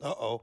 Uh-oh.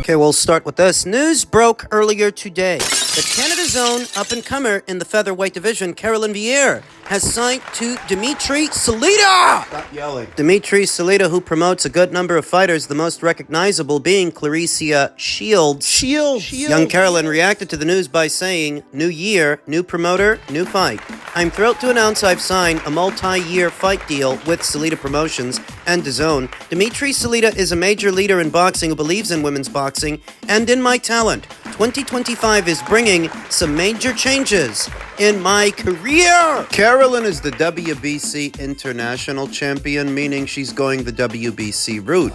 Okay, we'll start with this. News broke earlier today that Canada's own up-and-comer in the featherweight division, Carolyn Veyre, has signed to Dimitri Salita! Stop yelling. Dimitri Salita, who promotes a good number of fighters, the most recognizable being Clarissa Shields. Young Carolyn reacted to the news by saying, "New year, new promoter, new fight. I'm thrilled to announce I've signed a multi-year fight deal with Salita Promotions and DAZN. Dimitri Salita is a major leader in boxing who believes in women's boxing and in my talent. 2025 is bringing some major changes in my career." Carolyn is the WBC International Champion, meaning she's going the WBC route.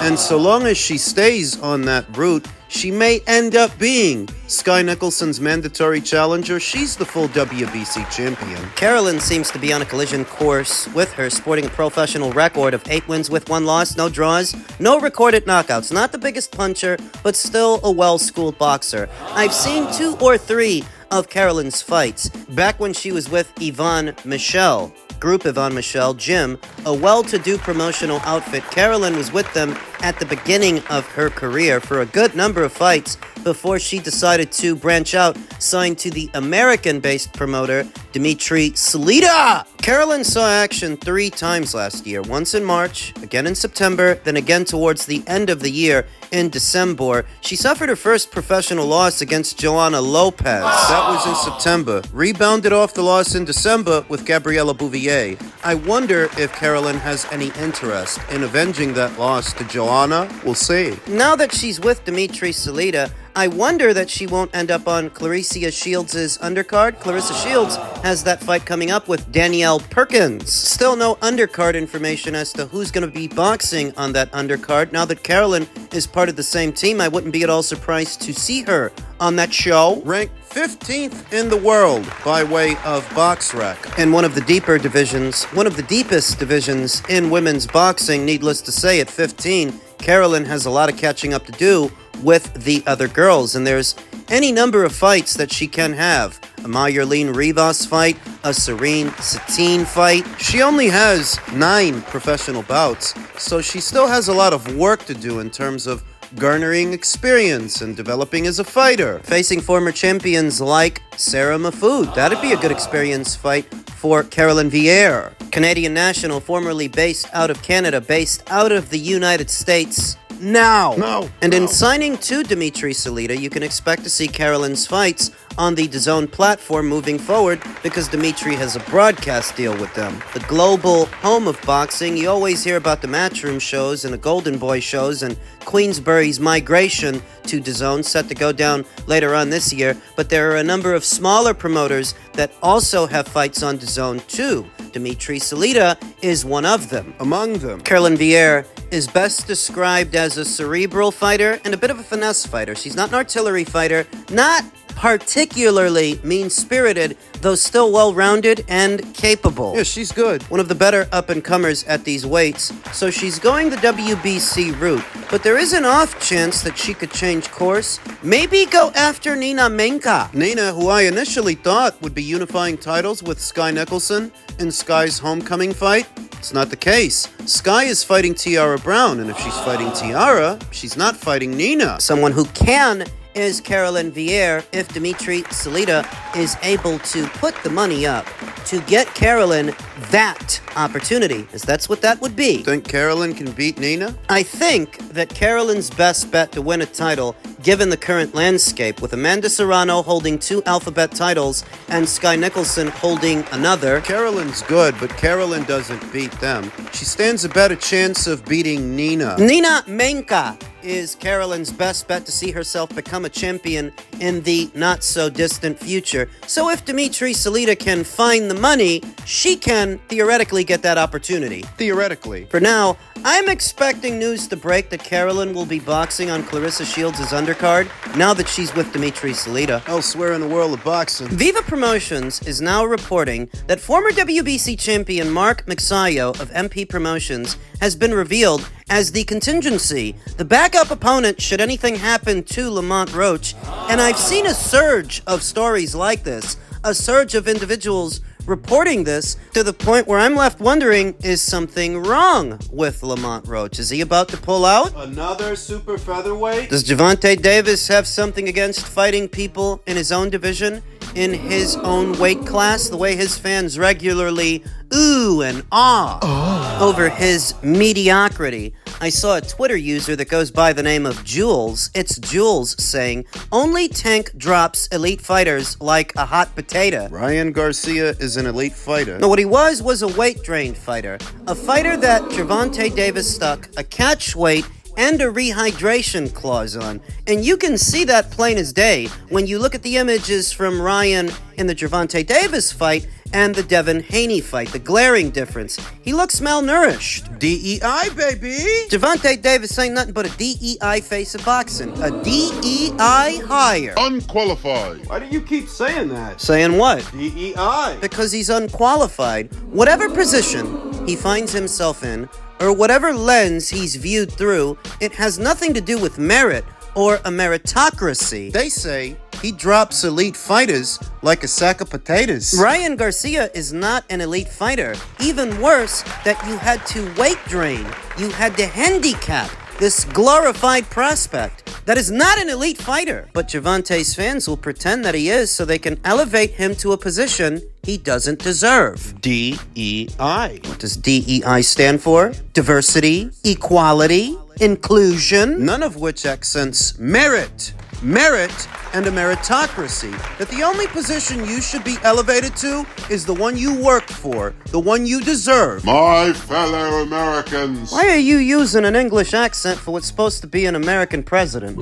And so long as she stays on that route, she may end up being Sky Nicholson's mandatory challenger. She's the full WBC champion. Carolyn seems to be on a collision course with her, sporting a professional record of 8 wins with 1 loss, no draws, no recorded knockouts. Not the biggest puncher, but still a well-schooled boxer. I've seen 2 or 3 of Carolyn's fights. Back when she was with Yvonne Michel, Group Yvonne Michel Gym, a well-to-do promotional outfit. Carolyn was with them at the beginning of her career for a good number of fights before she decided to branch out, signed to the American-based promoter, Dimitri Salita. Carolyn saw action 3 times last year, once in March, again in September, then again towards the end of the year in December. She suffered her first professional loss against Joanna Lopez. That was in September. Rebounded off the loss in December with Gabriela Bouvier. I wonder if Carolyn has any interest in avenging that loss to Joanna. We'll see. Now that she's with Dimitri Salita, I wonder that she won't end up on Clarissa Shields' undercard. Clarissa Shields has that fight coming up with Danielle Perkins. Still no undercard information as to who's going to be boxing on that undercard. Now that Carolyn is part of the same team, I wouldn't be at all surprised to see her on that show. Ranked 15th in the world by way of BoxRec. In one of the deeper divisions, one of the deepest divisions in women's boxing, needless to say, at 15, Carolyn has a lot of catching up to do with the other girls, and there's any number of fights that she can have. A Mayerline Rivas fight, a Serene Satine fight. She only has 9 professional bouts, so she still has a lot of work to do in terms of garnering experience and developing as a fighter. Facing former champions like Sarah Mahfoud. That'd be a good experience fight for Carolyn Veyre. Canadian national, formerly based out of Canada, based out of the United States. Now. And in signing to Dimitri Salita, you can expect to see Carolyn's fights on the DAZN platform moving forward because Dimitri has a broadcast deal with them. The global home of boxing. You always hear about the Matchroom shows and the Golden Boy shows and Queensbury's migration to DAZN set to go down later on this year, but there are a number of smaller promoters that also have fights on DAZN too. Dimitri Salita is one of them. Among them, Carolyn Veyre is best described as a cerebral fighter and a bit of a finesse fighter. She's not an artillery fighter, not particularly mean-spirited, though still well-rounded and capable. Yeah, she's good. One of the better up-and-comers at these weights, so she's going the WBC route. But there is an off chance that she could change course, maybe go after Nina Menka. Nina, who I initially thought would be unifying titles with Sky Nicholson in Sky's homecoming fight. It's not the case. Sky is fighting Tiara Brown, and if she's fighting Tiara, she's not fighting Nina. Someone who can is Carolyn Veyre if Dimitri Salita is able to put the money up to get Carolyn that opportunity, as that's what that would be. Think Carolyn can beat Nina? I think that Carolyn's best bet to win a title, given the current landscape, with Amanda Serrano holding 2 alphabet titles and Sky Nicholson holding another. Carolyn's good, but Carolyn doesn't beat them. She stands a better chance of beating Nina. Nina Menka is Carolyn's best bet to see herself become a champion in the not-so-distant future. So if Dimitri Salita can find the money, she can theoretically get that opportunity. Theoretically. For now, I'm expecting news to break that Carolyn will be boxing on Clarissa Shields' undercard now that she's with Dimitri Salita. Elsewhere in the world of boxing, Viva Promotions is now reporting that former WBC champion Mark Magsayo of MP Promotions has been revealed as the contingency, the backup opponent should anything happen to Lamont Roach. And I've seen a surge of stories like this, a surge of individuals reporting this to the point where I'm left wondering, is something wrong with Lamont Roach? Is he about to pull out? another super featherweight? Does Gervonta Davis have something against fighting people in his own division, in his own weight class, the way his fans regularly ooh and ah over his mediocrity? I saw a Twitter user that goes by the name of Jules. It's Jules saying, only Tank drops elite fighters like a hot potato. Ryan Garcia is an elite fighter. No, what he was a weight-drained fighter. A fighter that Gervonta Davis stuck a catch weight and a rehydration clause on. And you can see that plain as day when you look at the images from Ryan in the Gervonta Davis fight and the Devin Haney fight. The glaring difference. He looks malnourished. DEI, baby! Gervonta Davis ain't nothing but a DEI face of boxing. A DEI hire. Unqualified. Why do you keep saying that? Saying what? DEI. Because he's unqualified. Whatever position he finds himself in, or whatever lens he's viewed through, it has nothing to do with merit or a meritocracy. They say he drops elite fighters like a sack of potatoes. Ryan Garcia is not an elite fighter. Even worse, that you had to weight drain. You had to handicap this glorified prospect that is not an elite fighter. But Gervonta's fans will pretend that he is so they can elevate him to a position he doesn't deserve. DEI. What does DEI stand for? Diversity, equality, inclusion. None of which accents merit. Merit and a meritocracy. That the only position you should be elevated to is the one you work for, the one you deserve. My fellow Americans. Why are you using an English accent for what's supposed to be an American president?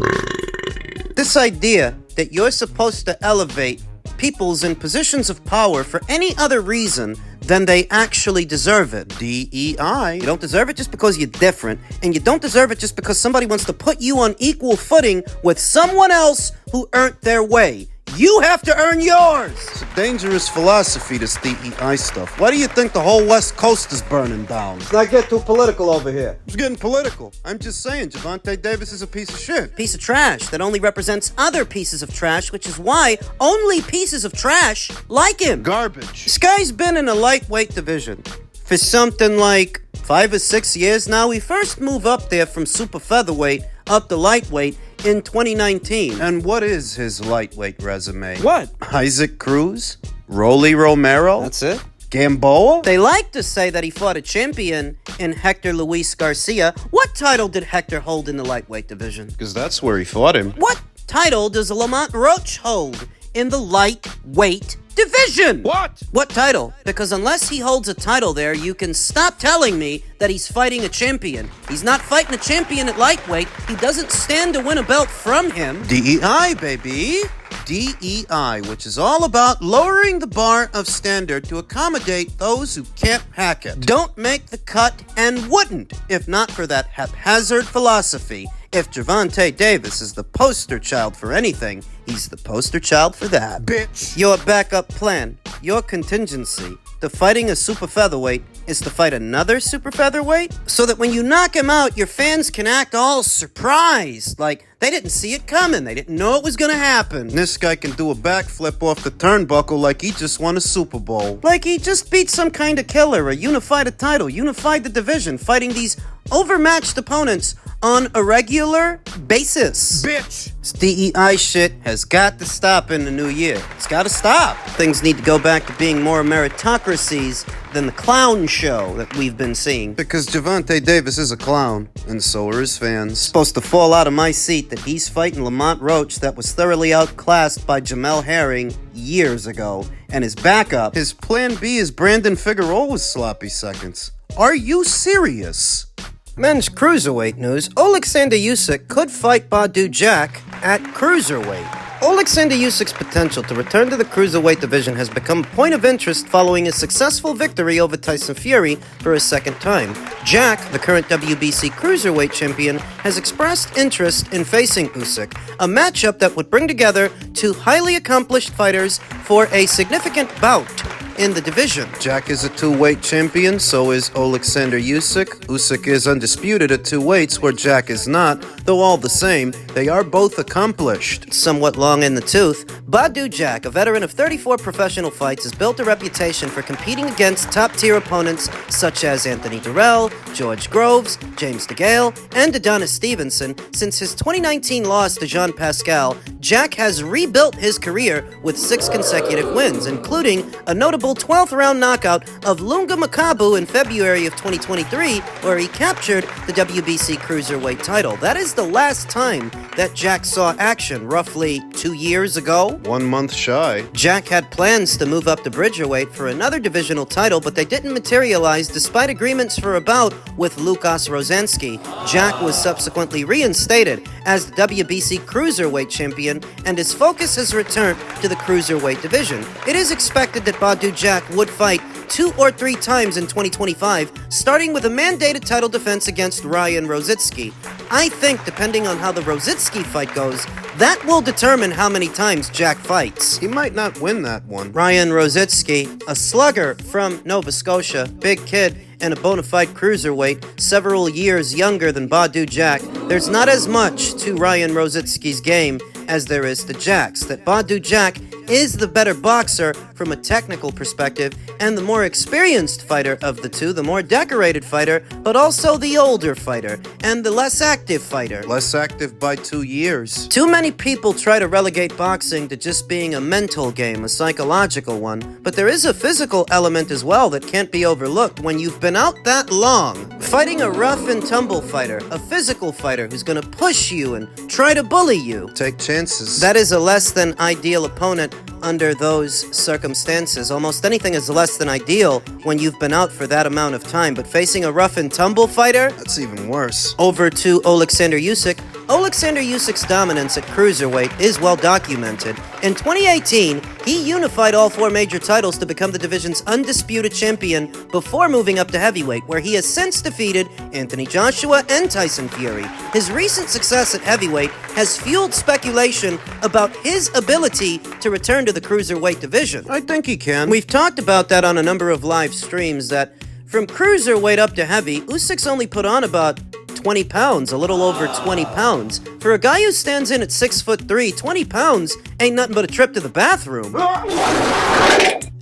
This idea that you're supposed to elevate peoples in positions of power for any other reason than they actually deserve it. DEI. You don't deserve it just because you're different, and you don't deserve it just because somebody wants to put you on equal footing with someone else who earned their way. You have to earn yours! It's a dangerous philosophy, this DEI stuff. Why do you think the whole West Coast is burning down? Let's not get too political over here. It's getting political. I'm just saying, Gervonta Davis is a piece of shit. Piece of trash that only represents other pieces of trash, which is why only pieces of trash like him. Garbage. This guy's been in a lightweight division for something like 5 or 6 years now. He first moved up there from super featherweight up to lightweight in 2019. And what is his lightweight resume? What? Isaac Cruz? Rolly Romero? That's it? Gamboa? They like to say that he fought a champion in Hector Luis Garcia. What title did Hector hold in the lightweight division? Because that's where he fought him. What title does Lamont Roach hold in the lightweight division? What title? Because unless he holds a title there, you can stop telling me that he's fighting a champion. He's not fighting a champion at lightweight. He doesn't stand to win a belt from him. DEI, baby. DEI, which is all about lowering the bar of standard to accommodate those who can't hack it. Don't make the cut and wouldn't if not for that haphazard philosophy. If Gervonta Davis is the poster child for anything, he's the poster child for that. Bitch. Your backup plan, your contingency to fighting a super featherweight is to fight another super featherweight so that when you knock him out, your fans can act all surprised, like they didn't see it coming, they didn't know it was gonna happen. This guy can do a backflip off the turnbuckle like he just won a Super Bowl. Like he just beat some kind of killer or unified a title, unified the division, fighting these overmatched opponents on a regular basis. Bitch! This DEI shit has got to stop in the new year. It's got to stop. Things need to go back to being more meritocracies than the clown show that we've been seeing. Because Gervonta Davis is a clown, and so are his fans. Supposed to fall out of my seat that he's fighting Lamont Roach that was thoroughly outclassed by Jamel Herring years ago. And his backup, His plan B is Brandon Figueroa's sloppy seconds. Are you serious? men's cruiserweight news, Alexander Usyk could fight Badou Jack at cruiserweight. Alexander Usyk's potential to return to the cruiserweight division has become a point of interest following a successful victory over Tyson Fury for a second time. Jack, the current WBC cruiserweight champion, has expressed interest in facing Usyk, a matchup that would bring together two highly accomplished fighters for a significant bout in the division. Jack is a two-weight champion, so is Alexander Usyk. Usyk is undisputed at two weights where Jack is not, though all the same, they are both accomplished. Somewhat long in the tooth, Badou Jack, a veteran of 34 professional fights, has built a reputation for competing against top-tier opponents such as Anthony Durrell, George Groves, James DeGale, and Adonis Stevenson. Since his 2019 loss to Jean Pascal, Jack has rebuilt his career with 6 consecutive wins, including a notable 12th round knockout of Lunga Makabu in February of 2023, where he captured the WBC Cruiserweight title. That is the last time that Jack saw action, roughly 2 years ago. 1 month shy. Jack had plans to move up to Bridgerweight for another divisional title, but they didn't materialize despite agreements for a bout with Lukas Rozansky. Jack was subsequently reinstated as the WBC Cruiserweight champion, and his focus has returned to the Cruiserweight division. It is expected that Badou Jack would fight 2 or 3 times in 2025, starting with a mandated title defense against Ryan Rositsky. I think, depending on how the Rositsky fight goes, that will determine how many times Jack fights. He might not win that one. Ryan Rositsky, a slugger from Nova Scotia, big kid, and a bona fide cruiserweight, several years younger than Badou Jack. There's not as much to Ryan Rositsky's game as there is to Jack's. That Badou Jack is the better boxer from a technical perspective and the more experienced fighter of the two, the more decorated fighter, but also the older fighter and the less active fighter. Less active by 2 years. Too many people try to relegate boxing to just being a mental game, a psychological one, but there is a physical element as well that can't be overlooked when you've been out that long. Fighting a rough and tumble fighter, a physical fighter who's gonna push you and try to bully you. Take chances. That is a less than ideal opponent under those circumstances. Almost anything is less than ideal when you've been out for that amount of time, but facing a rough and tumble fighter? That's even worse. Over to Alexander Usyk. Alexander Usyk's dominance at cruiserweight is well documented. In 2018, he unified all 4 major titles to become the division's undisputed champion before moving up to heavyweight, where he has since defeated Anthony Joshua and Tyson Fury. His recent success at heavyweight has fueled speculation about his ability to return to the cruiserweight division. I think he can. We've talked about that on a number of live streams, that from cruiserweight up to heavy, Usyk's only put on about 20 pounds, a little over 20 pounds. For a guy who stands in at 6'3", 20 pounds ain't nothing but a trip to the bathroom.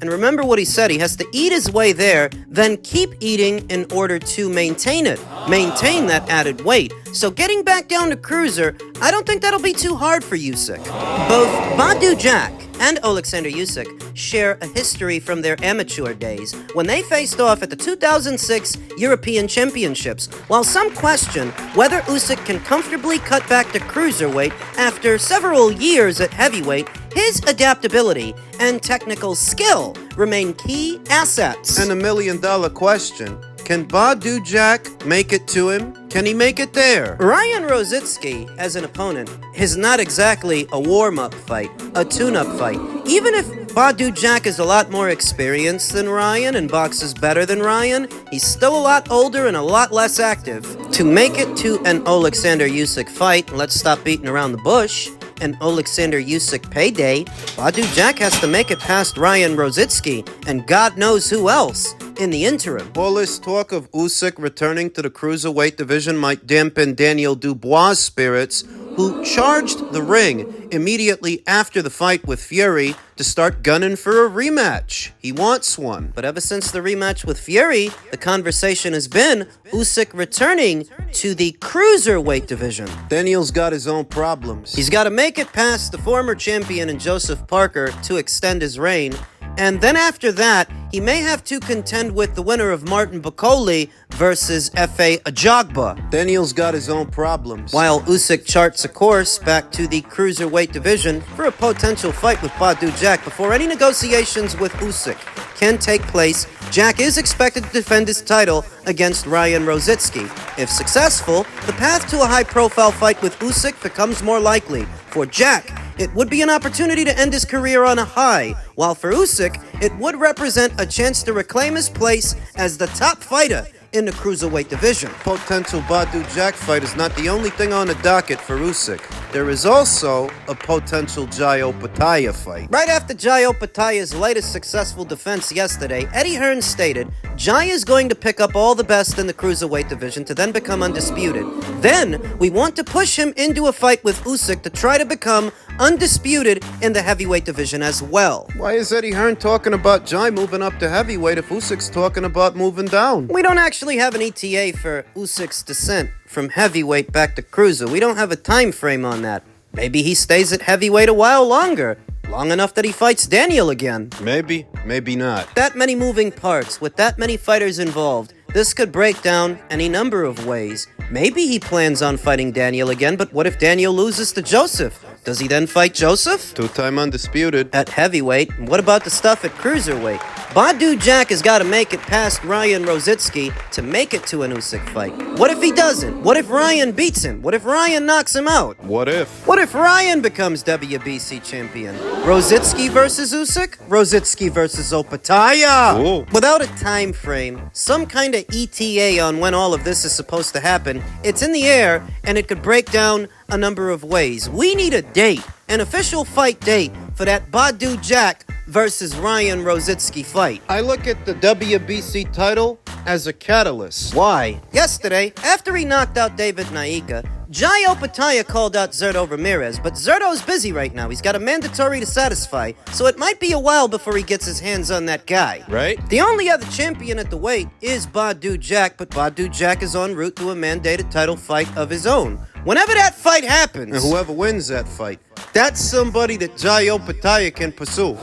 And remember what he said, he has to eat his way there, then keep eating in order to maintain it. Maintain that added weight. So getting back down to cruiser, I don't think that'll be too hard for Usyk. Both Badou Jack and Alexander Usyk share a history from their amateur days when they faced off at the 2006 European Championships. While some question whether Usyk can comfortably cut back to cruiserweight after several years at heavyweight, his adaptability and technical skill remain key assets. And $1 million question. Can Badou Jack make it to him? Can he make it there? Ryan Rositsky, as an opponent, is not exactly a warm-up fight, a tune-up fight. Even if Badou Jack is a lot more experienced than Ryan and boxes better than Ryan, he's still a lot older and a lot less active. To make it to an Alexander Usyk fight, let's stop beating around the bush, an Alexander Usyk payday, Badou Jack has to make it past Ryan Rositsky and God knows who else in the interim. All this talk of Usyk returning to the cruiserweight division might dampen Daniel Dubois' spirits. who charged the ring immediately after the fight with Fury to start gunning for a rematch. He wants one. But ever since the rematch with Fury, the conversation has been Usyk returning to the cruiserweight division. Daniel's got his own problems. He's got to make it past the former champion in Joseph Parker to extend his reign. And then after that, he may have to contend with the winner of Martin Bakole versus Efe Ajagba. Daniel's got his own problems. While Usyk charts a course back to the cruiserweight division for a potential fight with Badou Jack before any negotiations with Usyk can take place, Jack is expected to defend his title against Ryan Rosicki. If successful, the path to a high-profile fight with Usyk becomes more likely. For Jack, it would be an opportunity to end his career on a high, while for Usyk, it would represent a chance to reclaim his place as the top fighter in the cruiserweight division. Potential Badou Jack fight is not the only thing on the docket for Usyk. There is also a potential Jai Opetaia fight. Right after Jai Opetaia's latest successful defense yesterday, Eddie Hearn stated, Jai is going to pick up all the best in the cruiserweight division to then become undisputed. Then, we want to push him into a fight with Usyk to try to become undisputed in the heavyweight division as well. Why is Eddie Hearn talking about Jai moving up to heavyweight if Usyk's talking about moving down? We don't actually have an ETA for Usyk's descent from heavyweight back to cruiser. We don't have a time frame on that. Maybe he stays at heavyweight a while longer. Long enough that he fights Daniel again. Maybe, maybe not. That many moving parts, with that many fighters involved, this could break down any number of ways. Maybe he plans on fighting Daniel again, but what if Daniel loses to Joseph? Does he then fight Joseph? Two-time undisputed. At heavyweight, what about the stuff at cruiserweight? Badou Jack has got to make it past Ryan Rosicki to make it to an Usyk fight. What if he doesn't? What if Ryan beats him? What if Ryan knocks him out? What if? What if Ryan becomes WBC champion? Rosicki versus Usyk? Rosicki versus Opetaia? Ooh. Without a time frame, some kind of ETA on when all of this is supposed to happen, it's in the air and it could break down a number of ways. We need a date, an official fight date for that Badou Jack versus Ryan Rosicki fight. I look at the WBC title as a catalyst. Why? Yesterday, after he knocked out David Naika, Jai Opetaia called out Zerto Ramirez, but Zerto's busy right now. He's got a mandatory to satisfy, so it might be a while before he gets his hands on that guy. Right? The only other champion at the weight is Badou Jack, but Badou Jack is en route to a mandated title fight of his own. Whenever that fight happens, And whoever wins that fight, that's somebody that Jai Opetaia can pursue.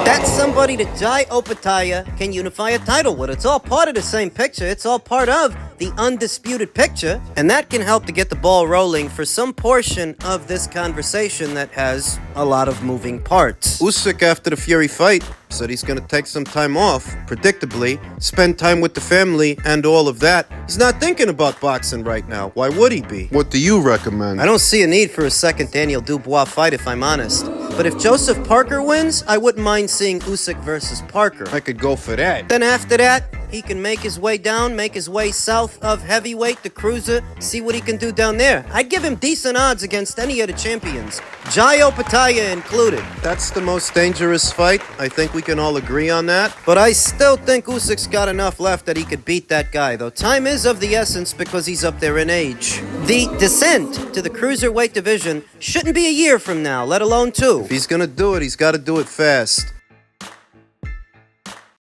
that's somebody that Jai Opetaia can unify a title with. It's all part of the same picture. It's all part of the undisputed picture, and that can help to get the ball rolling for some portion of this conversation that has a lot of moving parts. Usyk, after the Fury fight, said he's going to take some time off, predictably, spend time with the family and all of that. He's not thinking about boxing right now. Why would he be? What do you recommend? I don't see a need for a second Daniel Dubois fight, if I'm honest. But if Joseph Parker wins, I wouldn't mind seeing Usyk versus Parker. I could go for that. Then after that, he can make his way down, make his way south of heavyweight, the cruiser, see what he can do down there. I'd give him decent odds against any of the champions, Jai Opetaia included. That's the most dangerous fight. I think we can all agree on that. But I still think Usyk's got enough left that he could beat that guy, though time is of the essence because he's up there in age. The descent to the cruiserweight division shouldn't be a year from now, let alone two. If he's gonna do it, he's gotta do it fast.